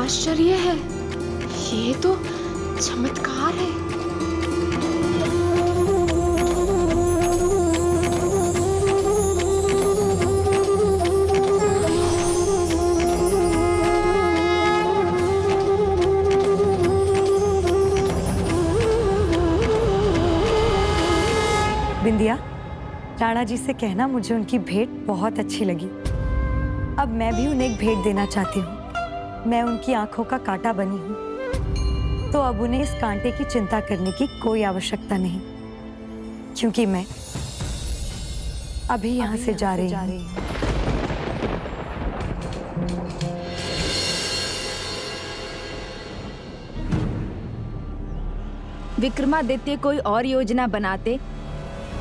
आश्चर्य है, ये तो चमत्कार है। बिंदिया, राणा जी से कहना मुझे उनकी भेंट बहुत अच्छी लगी। अब मैं भी उन्हें एक भेंट देना चाहती हूँ। मैं उनकी आंखों का कांटा बनी हूँ, तो अब उन्हें इस कांटे की चिंता करने की कोई आवश्यकता नहीं, क्योंकि मैं अभी यहाँ से जा रही हूँ। विक्रमादित्य कोई और योजना बनाते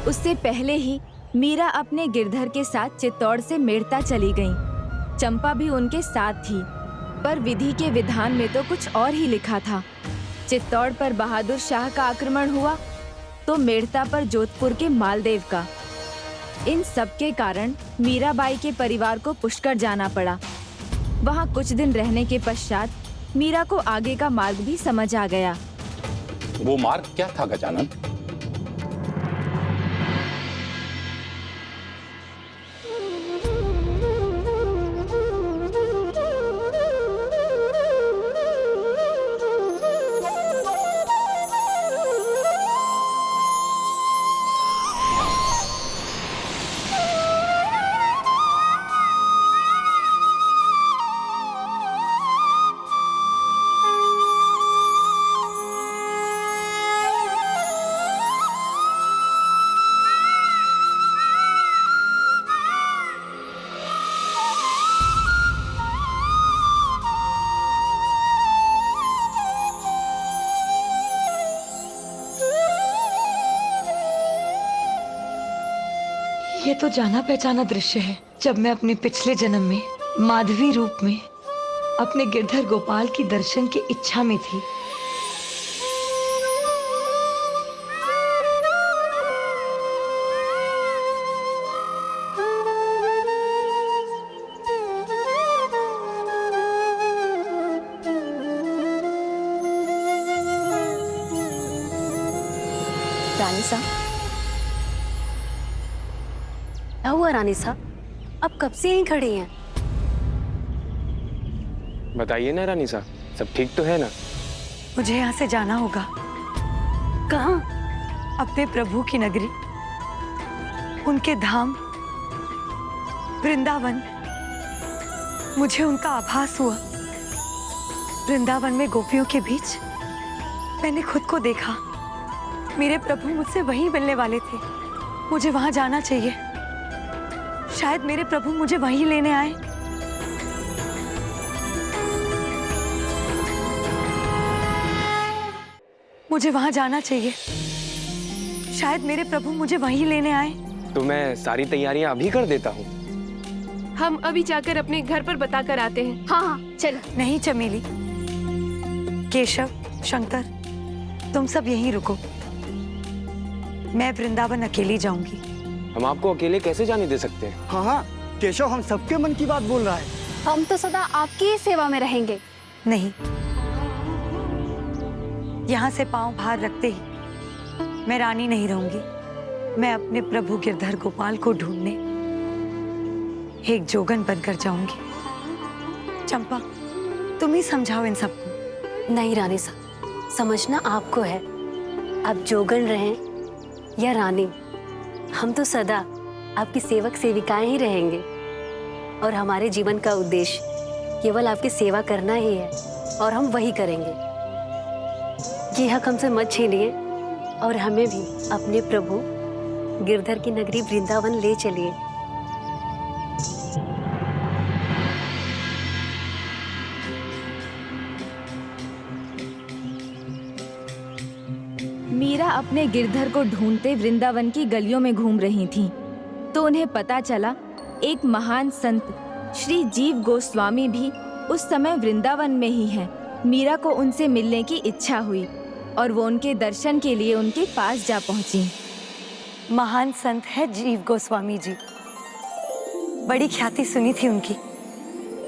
उससे पहले ही मीरा अपने गिरधर के साथ चित्तौड़ से मेड़ता चली गईं। चंपा भी उनके साथ थी, पर विधि के विधान में तो कुछ और ही लिखा था। चित्तौड़ पर बहादुर शाह का आक्रमण हुआ तो मेड़ता पर जोधपुर के मालदेव का। इन सब के कारण मीराबाई के परिवार को पुष्कर जाना पड़ा। वहाँ कुछ दिन रहने के पश्चात मीरा को आगे का मार्ग भी समझ आ गया। वो मार्ग क्या था गजानन? ये तो जाना पहचाना दृश्य है। जब मैं अपने पिछले जन्म में माधवी रूप में अपने गिरधर गोपाल की दर्शन की इच्छा में थी। रानी साहब, क्या हुआ रानी साहब? आप कब से यहीं खड़ी हैं? बताइए ना रानी साहब, सब ठीक तो है ना? मुझे यहाँ से जाना होगा। कहाँ? अपने प्रभु की नगरी, उनके धाम वृंदावन। मुझे उनका आभास हुआ। वृंदावन में गोपियों के बीच मैंने खुद को देखा। मेरे प्रभु मुझसे वहीं मिलने वाले थे। मुझे वहां जाना चाहिए। शायद मेरे प्रभु मुझे वहीं लेने आए। मुझे वहां जाना चाहिए। शायद मेरे प्रभु मुझे वहीं लेने आए। तो मैं सारी तैयारियां अभी कर देता हूँ। हम अभी जाकर अपने घर पर बता कर आते हैं। हाँ हाँ चलो। नहीं चमेली, केशव, शंकर, तुम सब यहीं रुको। मैं वृंदावन अकेली जाऊंगी। हम आपको अकेले कैसे जाने दे सकते हैं? हाँ हाँ, केशव हम सबके मन की बात बोल रहा है। हम तो सदा आपकी ही सेवा में रहेंगे। नहीं, यहाँ से पांव बाहर रखते ही मैं रानी नहीं रहूंगी। मैं अपने प्रभु गिरधर गोपाल को ढूंढने एक जोगन बनकर जाऊंगी। चंपा, तुम ही समझाओ इन सबको। नहीं रानी साहब, समझना आपको है। आप जोगन रहें या रानी, हम तो सदा आपकी सेवक सेविकाएं ही रहेंगे। और हमारे जीवन का उद्देश्य केवल आपकी सेवा करना ही है, और हम वही करेंगे। ये हक हमसे मत छीनिए और हमें भी अपने प्रभु गिरधर की नगरी वृंदावन ले चलिए। मीरा अपने गिरधर को ढूंढते वृंदावन की गलियों में घूम रही थीं, तो उन्हें पता चला एक महान संत श्री जीव गोस्वामी भी उस समय वृंदावन में ही हैं। मीरा को उनसे मिलने की इच्छा हुई और वो उनके दर्शन के लिए उनके पास जा पहुंची। महान संत है जीव गोस्वामी जी। बड़ी ख्याति सुनी थी उनकी।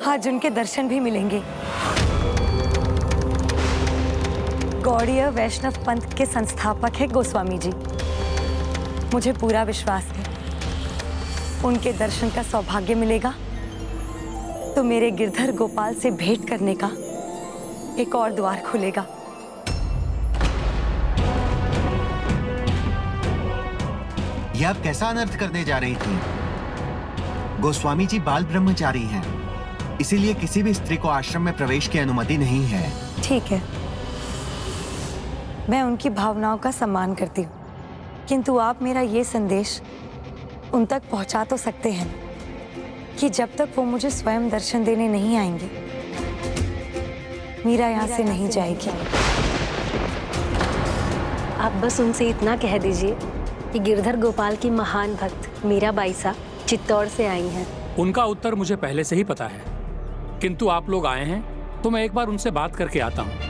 आज उनके दर्शन भी मिलेंगे। गौड़ीय वैष्णव पंथ के संस्थापक है गोस्वामी जी। मुझे पूरा विश्वास है उनके दर्शन का सौभाग्य मिलेगा तो मेरे गिरधर गोपाल से भेंट करने का एक और द्वार खुलेगा। ये आप कैसा अनर्थ करने जा रही थी? गोस्वामी जी बाल ब्रह्मचारी हैं, इसीलिए किसी भी स्त्री को आश्रम में प्रवेश की अनुमति नहीं है। ठीक है, मैं उनकी भावनाओं का सम्मान करती हूँ, किंतु आप मेरा ये संदेश उन तक पहुँचा तो सकते हैं कि जब तक वो मुझे स्वयं दर्शन देने नहीं आएंगे, मीरा यहाँ से नहीं जाएगी। आप बस उनसे इतना कह दीजिए कि गिरधर गोपाल की महान भक्त मीराबाई सा चित्तौड़ से आई हैं। उनका उत्तर मुझे पहले से ही पता है, किंतु आप लोग आए हैं तो मैं एक बार उनसे बात करके आता हूँ।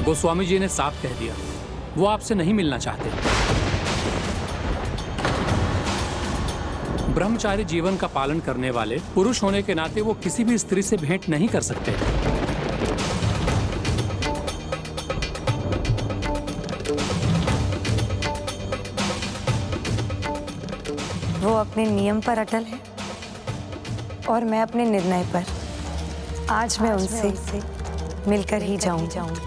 गोस्वामी जी ने साफ कह दिया, वो आपसे नहीं मिलना चाहते। ब्रह्मचारी जीवन का पालन करने वाले पुरुष होने के नाते वो किसी भी स्त्री से भेंट नहीं कर सकते। वो अपने नियम पर अटल है और मैं अपने निर्णय पर। आज मैं उनसे मिलकर ही जाऊंगी।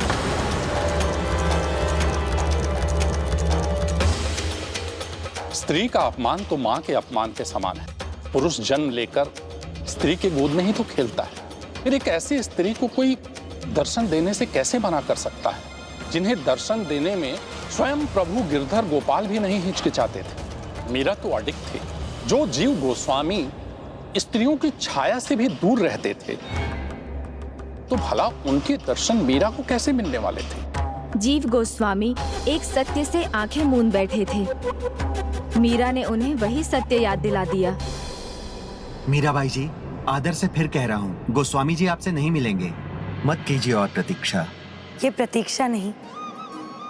स्त्री का अपमान तो माँ के अपमान के समान है। पुरुष जन्म लेकर स्त्री के गोद में ही तो खेलता है, फिर एक ऐसी स्त्री को कोई दर्शन देने से कैसे मना कर सकता है, जिन्हें दर्शन देने में स्वयं प्रभु गिरधर गोपाल भी नहीं हिचकिचाते थे। मीरा तो अडिग थे। जो जीव गोस्वामी स्त्रियों की छाया से भी दूर रहते थे, तो भला उनके दर्शन मीरा को कैसे मिलने वाले थे? जीव गोस्वामी एक सत्य से आंखें मूंद बैठे थे। मीरा ने उन्हें वही सत्य याद दिला दिया। मीराबाई जी, आदर से फिर कह रहा हूँ, गोस्वामी जी आपसे नहीं मिलेंगे। मत कीजिए और प्रतीक्षा। ये प्रतीक्षा नहीं,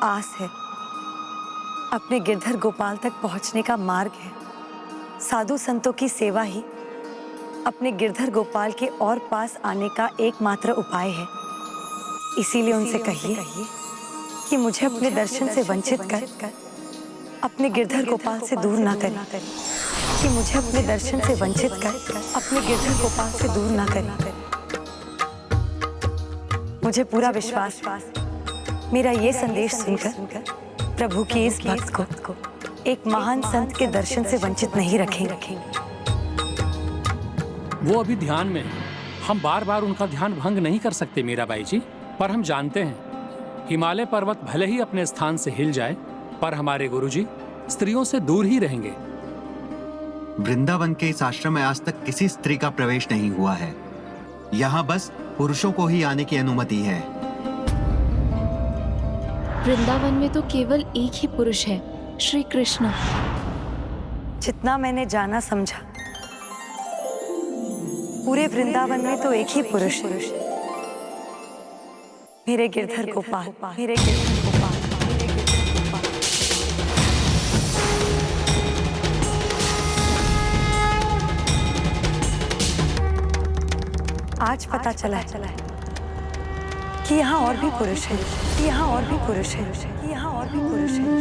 आस है। अपने गिरधर गोपाल तक पहुंचने का मार्ग है। साधु संतों की सेवा ही अपने गिरधर गोपाल के और पास आने का एकमात्र उपाय है। इसीलिए उनसे कहिए कि मुझे अपने दर्शन से वंचित कर अपने गिरधर गोपाल से दूर ना करें, कि मुझे अपने दर्शन से वंचित कर अपने गिरधर गोपाल से दूर ना करें। मुझे पूरा विश्वास मेरा ये संदेश सुनकर प्रभु की इस भक्त को एक महान संत के दर्शन से वंचित नहीं रखेंगे। वो अभी ध्यान में है। हम बार बार उनका ध्यान भंग नहीं कर सकते मीराबाई जी, पर हम जानते हैं हिमालय पर्वत भले ही अपने स्थान से हिल जाए, पर हमारे गुरुजी स्त्रियों से दूर ही रहेंगे। वृंदावन के इस आश्रम में आज तक किसी स्त्री का प्रवेश नहीं हुआ है। यहाँ बस पुरुषों को ही आने की अनुमति है। वृंदावन में तो केवल एक ही पुरुष है, श्री कृष्ण। जितना मैंने जाना समझा, पूरे वृंदावन में तो एक ही पुरुष है, मेरे गिरधर गोपाल, मेरे गिरधर गोपाल। आज पता चला है कि यहाँ और भी पुरुष है, यहाँ और भी पुरुष है, यहाँ और भी पुरुष है।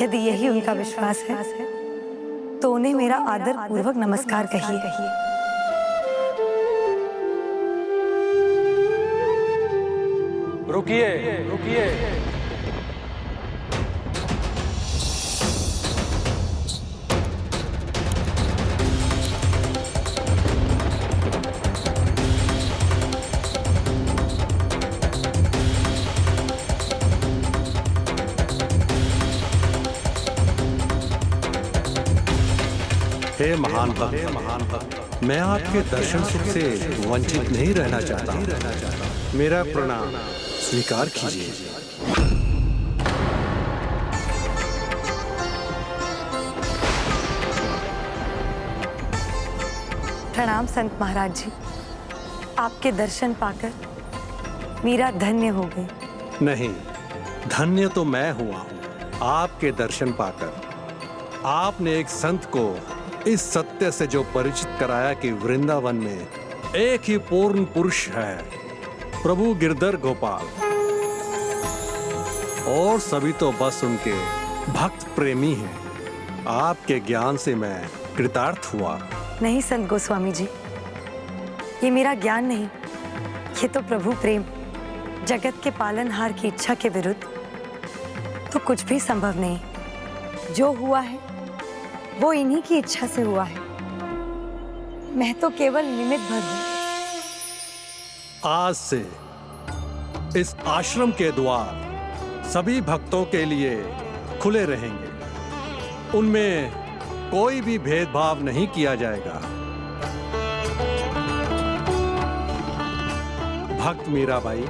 यदि यही उनका विश्वास है तो उन्हें मेरा आदर पूर्वक नमस्कार कहिए। रुकिए, रुकिए। हे महान भक्त, मैं आपके दर्शन सुख से वंचित नहीं रहना चाहता। मेरा प्रणाम स्वीकार कीजिए। प्रणाम संत महाराज जी। आपके दर्शन पाकर मीरा धन्य हो गई। नहीं, धन्य तो मैं हुआ हूँ आपके दर्शन पाकर। आपने एक संत को इस सत्य से जो परिचित कराया कि वृंदावन में एक ही पूर्ण पुरुष है, प्रभु गिरधर गोपाल, और सभी तो बस उनके भक्त प्रेमी हैं। आपके ज्ञान से मैं कृतार्थ हुआ। नहीं संत गोस्वामी जी, ये मेरा ज्ञान नहीं, ये तो प्रभु प्रेम। जगत के पालनहार की इच्छा के विरुद्ध तो कुछ भी संभव नहीं। जो हुआ है वो इन्हीं की इच्छा से हुआ है। मैं तो केवल निमित्त भर हूं। आज से इस आश्रम के द्वार सभी भक्तों के लिए खुले रहेंगे। उनमें कोई भी भेदभाव नहीं किया जाएगा। भक्त मीराबाई,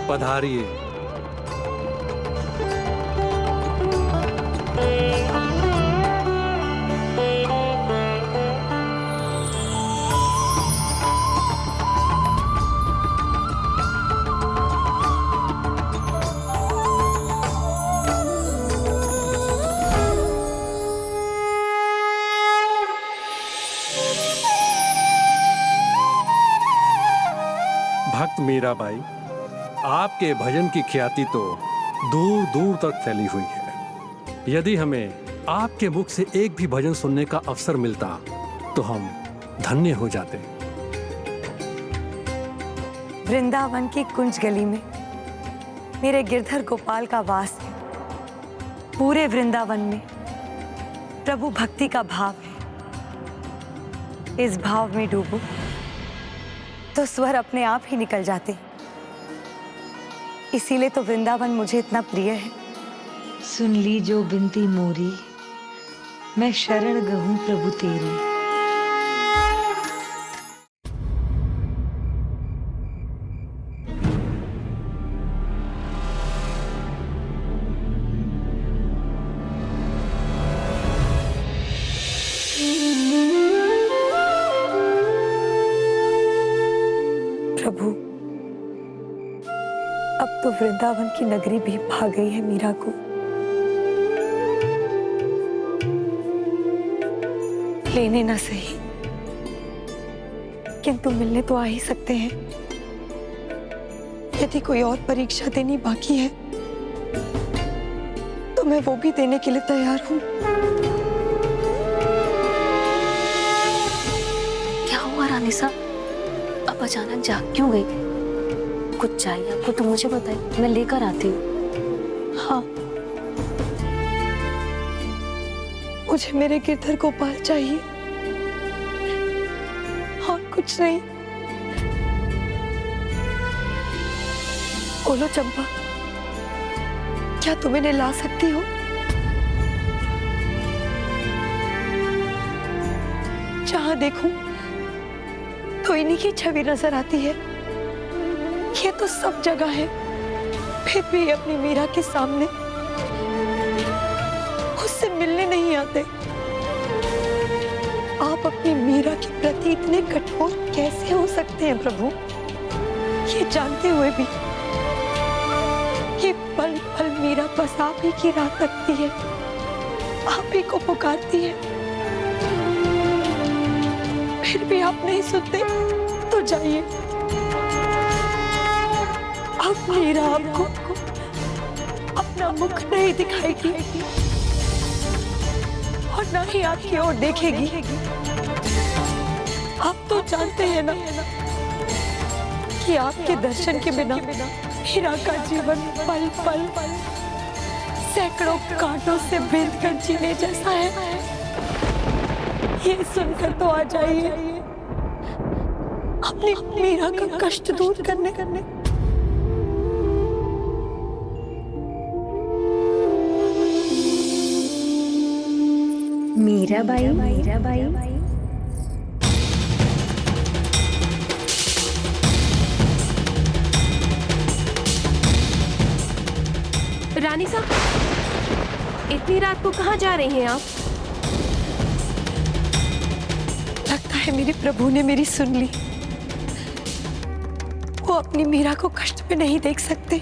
पधारिए। भक्त मीराबाई, आपके भजन की ख्याति तो दूर दूर तक फैली हुई है। यदि हमें आपके मुख से एक भी भजन सुनने का अवसर मिलता तो हम धन्य हो जाते। वृंदावन की कुंज गली में मेरे गिरधर गोपाल का वास है। पूरे वृंदावन में प्रभु भक्ति का भाव है। इस भाव में डूबो तो स्वर अपने आप ही निकल जाते। इसीलिए तो वृंदावन मुझे इतना प्रिय है। सुन ली जो बिनती मोरी, मैं शरण गहूं प्रभु तेरी। प्रभु, अब तो वृंदावन की नगरी भी भा गई है मीरा को। लेने ना सही, किंतु मिलने तो आ ही सकते हैं। यदि कोई और परीक्षा देनी बाकी है तो मैं वो भी देने के लिए तैयार हूं। क्या हुआ रानी साहब, अब अचानक जाग क्यों गई? कुछ चाहिए आपको तो मुझे बताइए, मैं लेकर आती हूँ। हाँ, मुझे मेरे गिरधर गोपाल चाहिए और कुछ नहीं। बोलो चंपा, क्या तुम इन्हें ला सकती हो? जहां देखूं तो इन्हीं की छवि नजर आती है। ये तो सब जगह है, फिर भी अपनी मीरा के सामने उससे मिलने नहीं आते। आप अपनी मीरा के प्रति इतने कठोर कैसे हो सकते हैं प्रभु? ये जानते हुए भी कि पल पल मीरा बस आप ही की राह तकती है, आप ही को पुकारती है, फिर भी आप नहीं सुनते। तो जाइए, अब मीरा आपको अपना मुख नहीं दिखाएगी और ना ही आपकी ओर देखेगी। आप तो जानते हैं ना कि आपके दर्शन के बिना मीरा का जीवन पल पल सैकड़ों कांटों से भेद कर जीने जैसा है। ये सुनकर तो आ जाइए, अपनी मीरा का कष्ट दूर करने। मीराबाई, मीराबाई, रानी साहब, इतनी रात को कहाँ जा रही हैं आप? लगता है मेरे प्रभु ने मेरी सुन ली। वो अपनी मीरा को कष्ट में नहीं देख सकते।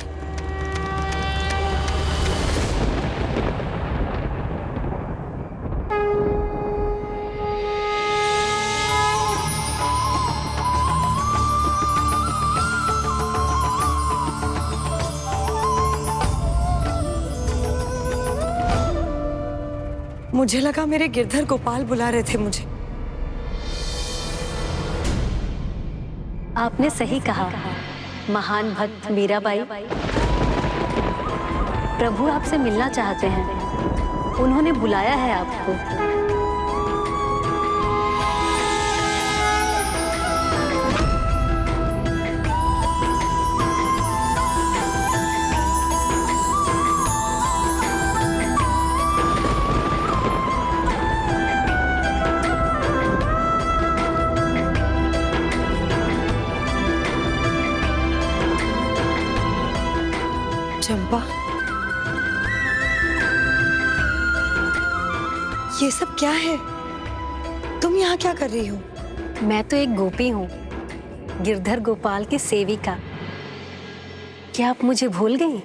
मुझे लगा मेरे गिरधर गोपाल बुला रहे थे मुझे। आपने सही कहा महान भक्त मीराबाई। प्रभु आपसे मिलना चाहते हैं, उन्होंने बुलाया है आपको। चंपा, ये सब क्या है? तुम यहाँ क्या कर रही हो? मैं तो एक गोपी हूँ, गिरधर गोपाल की सेविका। क्या आप मुझे भूल गई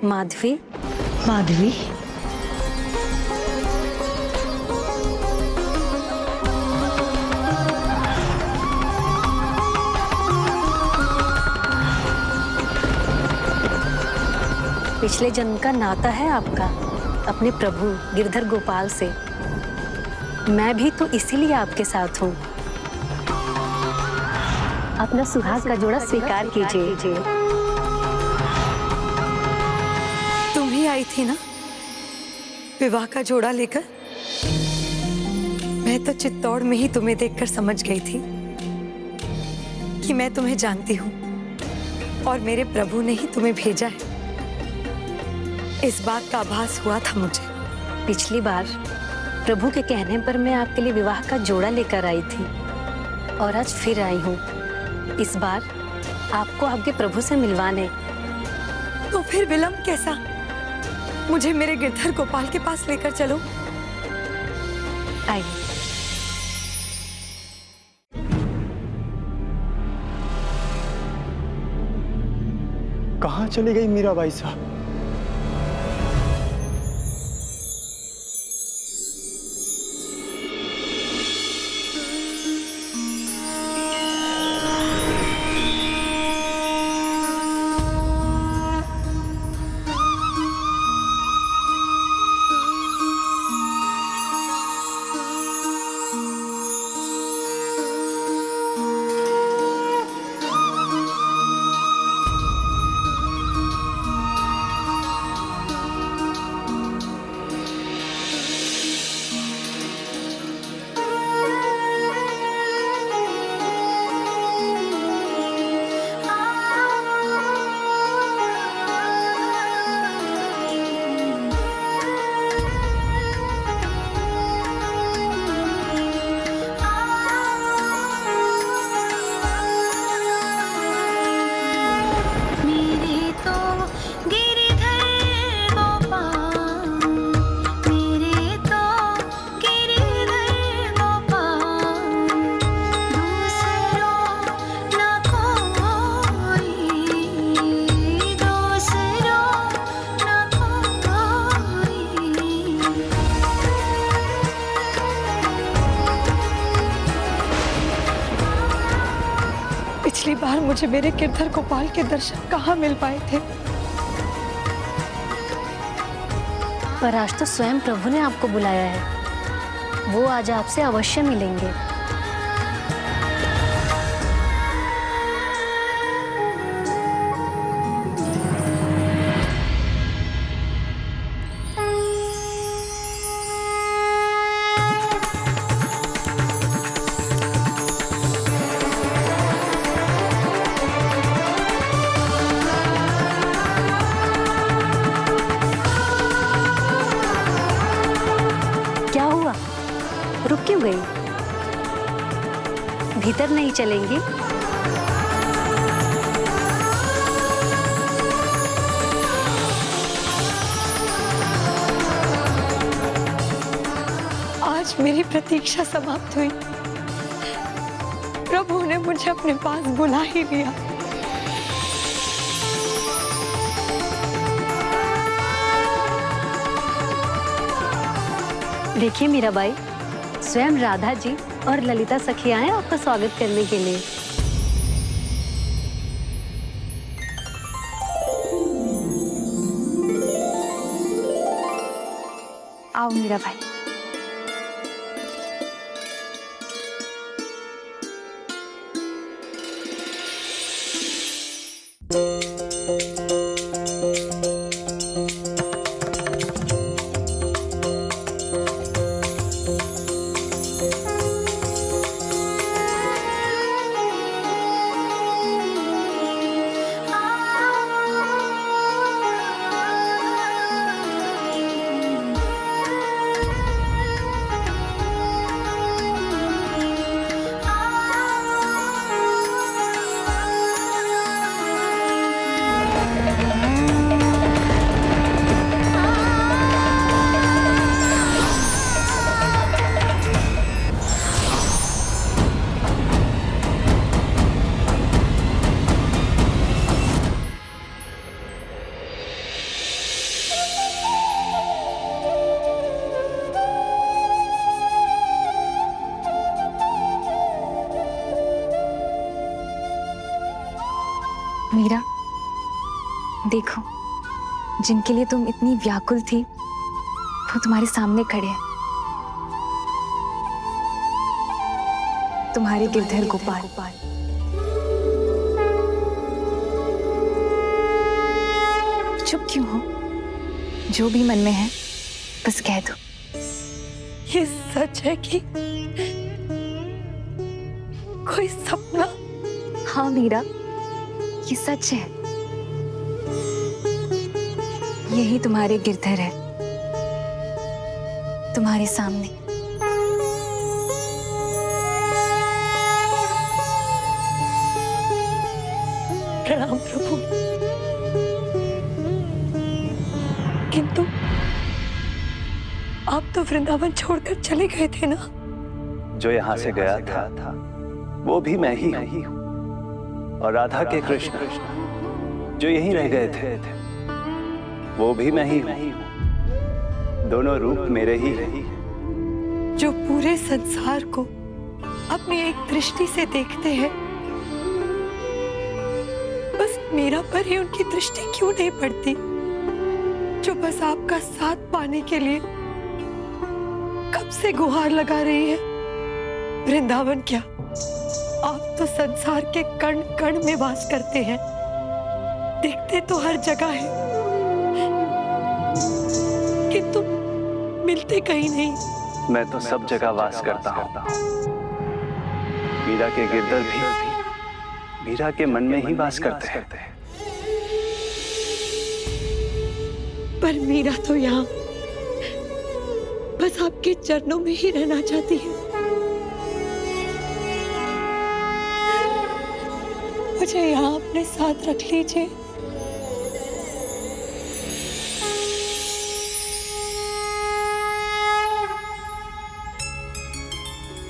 माधवी? माधवी, पिछले जन्म का नाता है आपका अपने प्रभु गिरधर गोपाल से। मैं भी तो इसीलिए आपके साथ हूँ। अपना सुहाग का जोड़ा स्वीकार कीजिए। तुम ही आई थी ना विवाह का जोड़ा लेकर? मैं तो चित्तौड़ में ही तुम्हें देखकर समझ गई थी कि मैं तुम्हें जानती हूँ और मेरे प्रभु ने ही तुम्हें भेजा है। इस बात का आभास हुआ था मुझे। पिछली बार प्रभु के कहने पर मैं आपके लिए विवाह का जोड़ा लेकर आई थी और आज फिर आई हूँ, इस बार आपको आपके प्रभु से मिलवाने। तो फिर विलंब कैसा? मुझे मेरे गिरधर गोपाल के पास लेकर चलो। आइए। कहाँ चली गई मीराबाई साहब? पिछली बार मुझे मेरे गिरधर गोपाल के दर्शन कहाँ मिल पाए थे? पर आज तो स्वयं प्रभु ने आपको बुलाया है, वो आज आपसे अवश्य मिलेंगे। क्या हुआ? रुक क्यों गई? भीतर नहीं चलेंगी? आज मेरी प्रतीक्षा समाप्त हुई। प्रभु ने मुझे अपने पास बुला ही लिया। देखिए मीराबाई, स्वयं राधा जी और ललिता सखी आए आपका स्वागत करने के लिए। आओ मीराबाई। मीरा, देखो, जिनके लिए तुम इतनी व्याकुल थी वो तुम्हारे सामने खड़े हैं। तुम्हारे गिरधर गोपाल। चुप क्यों हो? जो भी मन में है बस कह दो। ये सच है कि कोई सपना? हाँ मीरा, ये सच है। यही तुम्हारे गिरधर है, तुम्हारे सामने। प्रणाम प्रभु। किंतु आप तो वृंदावन छोड़कर चले गए थे ना? जो यहाँ से गया था वो भी मैं ही हूँ, और राधा के कृष्ण जो यहीं रह गए थे वो भी मैं ही हूँ। दोनों रूप मेरे ही हैं। जो पूरे संसार को अपनी एक दृष्टि से देखते हैं, बस मेरा पर ही उनकी दृष्टि क्यों नहीं पड़ती? जो बस आपका साथ पाने के लिए कब से गुहार लगा रही है। वृंदावन क्या, आप तो संसार के कण कण में वास करते हैं, दिखते तो हर जगह है, किंतु मिलते कहीं नहीं। मैं तो सब जगह वास करता हूँ। मीरा के गिरधर भी मीरा के मन में ही वास करते हैं। पर मीरा तो यहाँ बस आपके चरणों में ही रहना चाहती है। मुझे यहाँ अपने साथ रख लीजिए।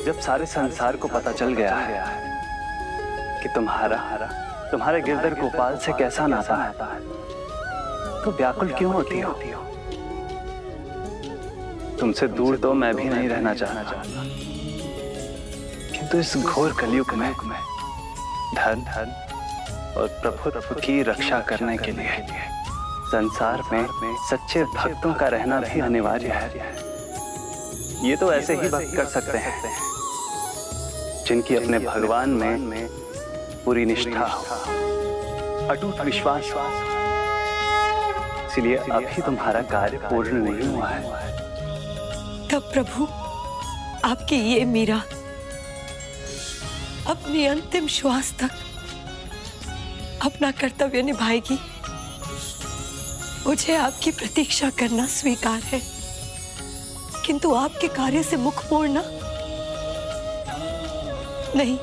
जब सारे संसार को पता चल गया है कि तुम्हारे गिरधर गोपाल से कैसा नाता है, तो व्याकुल क्यों होती हो? तुमसे दूर तो मैं भी नहीं रहना चाहता, किंतु इस घोर कलयुग में धन और प्रभुत्व की रक्षा करने के लिए संसार में सच्चे भक्तों का रहना भी अनिवार्य है। ये तो ऐसे ही भक्त कर सकते हैं जिनकी अपने भगवान में पूरी निष्ठा हो, अटूट विश्वास। इसलिए अभी तुम्हारा कार्य पूर्ण नहीं हुआ है। तब प्रभु आपकी ये मीरा अपनी अंतिम श्वास तक अपना कर्तव्य निभाएगी। मुझे आपकी प्रतीक्षा करना स्वीकार है, किंतु आपके कार्य से मुख मोड़ना नहीं।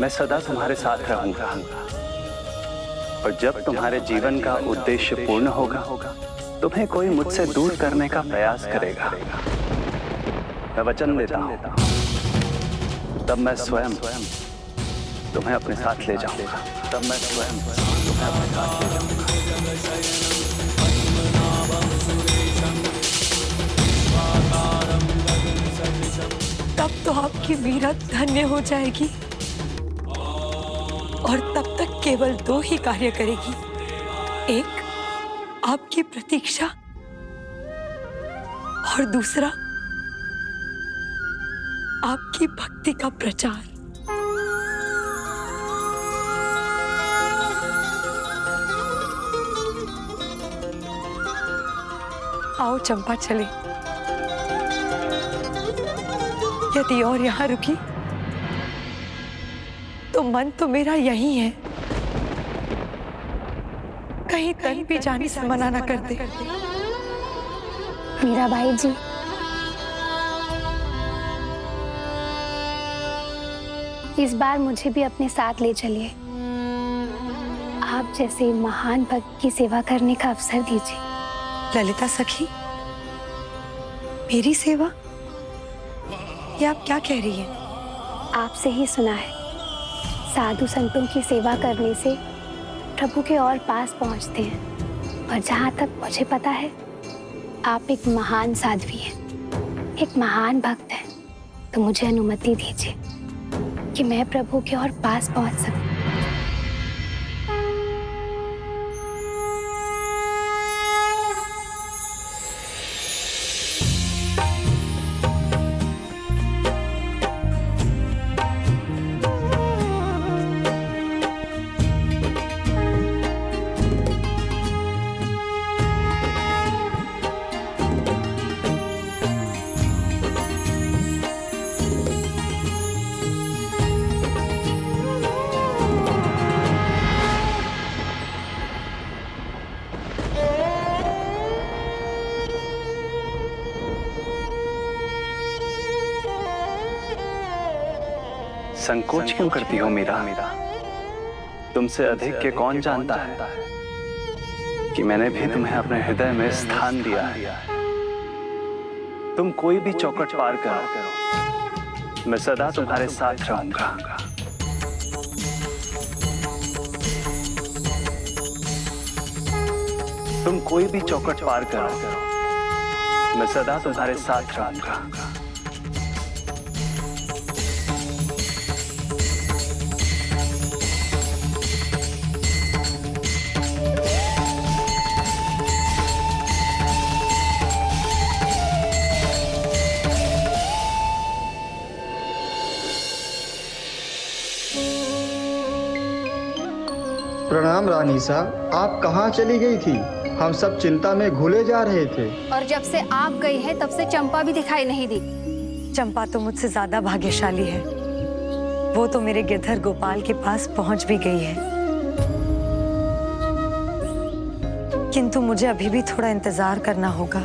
मैं सदा तुम्हारे साथ रहूंगा, और जब तुम्हारे जीवन का उद्देश्य पूर्ण होगा, तुम्हें कोई मुझसे दूर करने का प्रयास करेगा, मैं वचन देता हूं, तब मैं स्वयं तुम्हें अपने साथ ले जाऊंगा। तब तो आपकी मीरा धन्य हो जाएगी, और तब तक केवल दो ही कार्य करेगी। एक, आपकी प्रतीक्षा, और दूसरा आपकी भक्ति का प्रचार। आओ चंपा चले। यदि और यहाँ रुकी तो मन तो मेरा यही है, कहीं तन भी जाने से मना ना कर दे। मीराबाई जी, इस बार मुझे भी अपने साथ ले चलिए। आप जैसे महान भक्त की सेवा करने का अवसर दीजिए। ललिता सखी, मेरी सेवा? ये आप क्या कह रही हैं? आपसे ही सुना है, साधु संतों की सेवा करने से प्रभु के और पास पहुंचते हैं। और जहाँ तक मुझे पता है, आप एक महान साध्वी हैं, एक महान भक्त हैं। तो मुझे अनुमति दीजिए कि मैं प्रभु के और पास पहुंच सकूं। संकोच क्यों करती हो मीरा? तुमसे अधिक के कौन जानता है कि मैंने भी तुम्हें अपने हृदय में स्थान दिया है। तुम कोई भी चौखट पार करो, मैं सदा तुम्हारे साथ रहूंगा। तुम कोई भी चौखट पार करो, मैं सदा तुम्हारे साथ रहूंगा। प्रणाम रानी साहब, आप कहाँ चली गई थी? हम सब चिंता में घुले जा रहे थे। और जब से आप गई हैं तब से चंपा भी दिखाई नहीं दी। चंपा तो मुझसे ज्यादा भाग्यशाली है। वो तो मेरे गिरधर गोपाल के पास पहुंच भी गई है। किंतु मुझे अभी भी थोड़ा इंतजार करना होगा।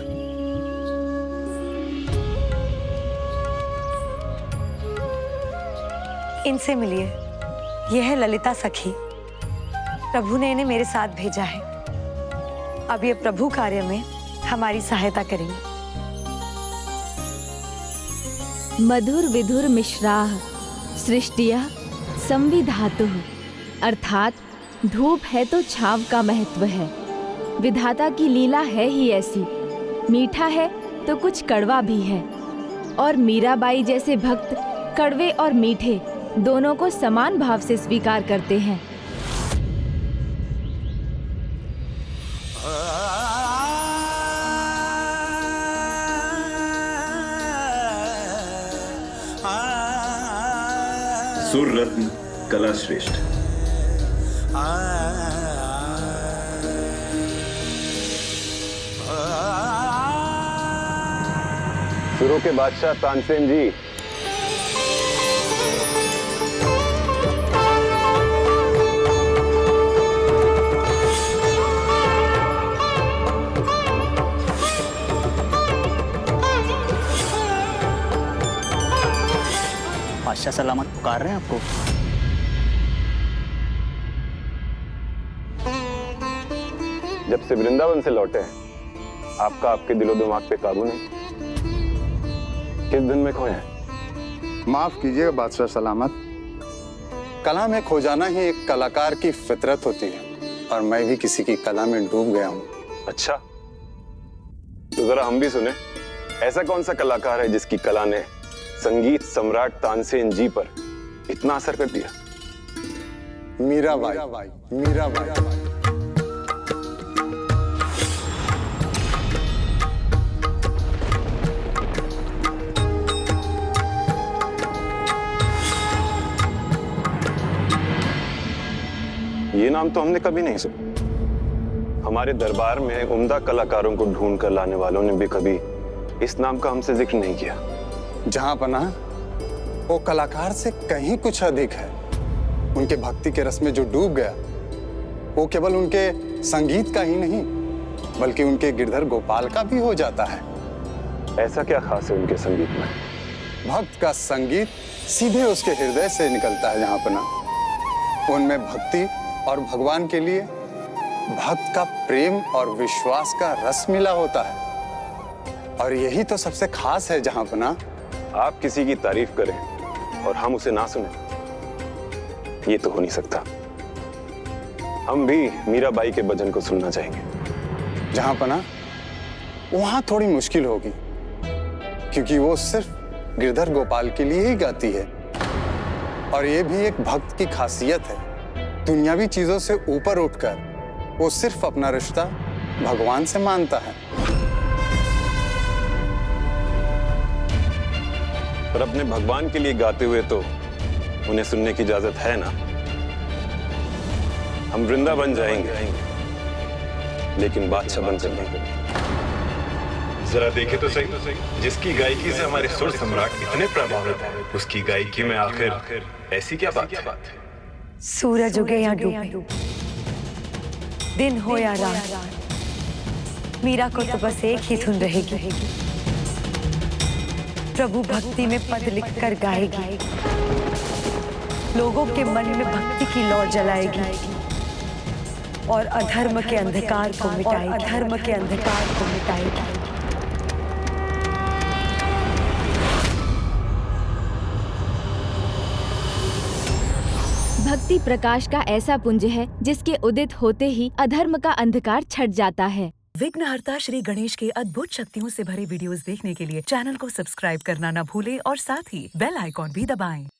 इनसे मिलिए, यह है ललिता सखी। प्रभु ने इन्हें मेरे साथ भेजा है। अब ये प्रभु कार्य में हमारी सहायता करेंगे। मधुर विधुर मिश्राः सृष्टियः संविधातुः, अर्थात धूप है तो छाव का महत्व है। विधाता की लीला है ही ऐसी, मीठा है तो कुछ कड़वा भी है। और मीराबाई जैसे भक्त कड़वे और मीठे दोनों को समान भाव से स्वीकार करते हैं। सुररत्न कला श्रेष्ठ। सुरों के बादशाह तानसेन जी, बादशाह सलामत पुकार रहे हैं आपको। जब से वृंदावन से लौटे हैं, आपका आपके दिलो दिमाग पे काबू नहीं। किस दिन में खोए हैं? माफ कीजिएगा बादशाह सलामत, कला में खो जाना ही एक कलाकार की फितरत होती है और मैं भी किसी की कला में डूब गया हूँ। अच्छा, तो जरा हम भी सुने, ऐसा कौन सा कलाकार है जिसकी कला ने संगीत सम्राट तानसेन जी पर इतना असर कर दिया? मीराबाई। मीराबाई। ये नाम तो हमने कभी नहीं सुना। हमारे दरबार में उम्दा कलाकारों को ढूंढ कर लाने वालों ने भी कभी इस नाम का हमसे जिक्र नहीं किया। जहां पनाह, वो कलाकार से कहीं कुछ अधिक है। उनके भक्ति के रस में जो डूब गया, वो केवल उनके संगीत का ही नहीं बल्कि उनके गिरधर गोपाल का भी हो जाता है। ऐसा क्या खास है उनके संगीत में? भक्त का संगीत सीधे उसके हृदय से निकलता है। जहां पनाह, उनमें भक्ति और भगवान के लिए भक्त का प्रेम और विश्वास का रस मिला होता है। और यही तो सबसे खास है जहां पनाह। आप किसी की तारीफ करें और हम उसे ना सुने, ये तो हो नहीं सकता। हम भी मीराबाई के भजन को सुनना चाहेंगे। जहां पनाह, वहां थोड़ी मुश्किल होगी क्योंकि वो सिर्फ गिरधर गोपाल के लिए ही गाती है। और ये भी एक भक्त की खासियत है। दुनियावी चीजों से ऊपर उठकर वो सिर्फ अपना रिश्ता भगवान से मानता है। पर अपने भगवान के लिए गाते हुए तो उन्हें सुनने की इजाजत है ना। हम वृंदावन जाएंगे, लेकिन बादशाह बन सकते। जरा देखे तो सही, जिसकी गायकी से हमारे सुर सम्राट इतने प्रभावित हैं, उसकी गायकी में आखिर ऐसी क्या बात है? सूरज उगे या डूबे, दिन हो या रात, मीरा को तो बस एक ही धुन रहेगी। प्रभु भक्ति में पद लिखकर गाएगी। लोगों के मन में भक्ति की लौ जलाएगी और अधर्म के अंधकार को मिटाएगी। भक्ति प्रकाश का ऐसा पुंज है जिसके उदित होते ही अधर्म का अंधकार छट जाता है। विघ्नहर्ता श्री गणेश के अद्भुत शक्तियों से भरे वीडियोस देखने के लिए चैनल को सब्सक्राइब करना न भूलें और साथ ही बेल आइकॉन भी दबाएं।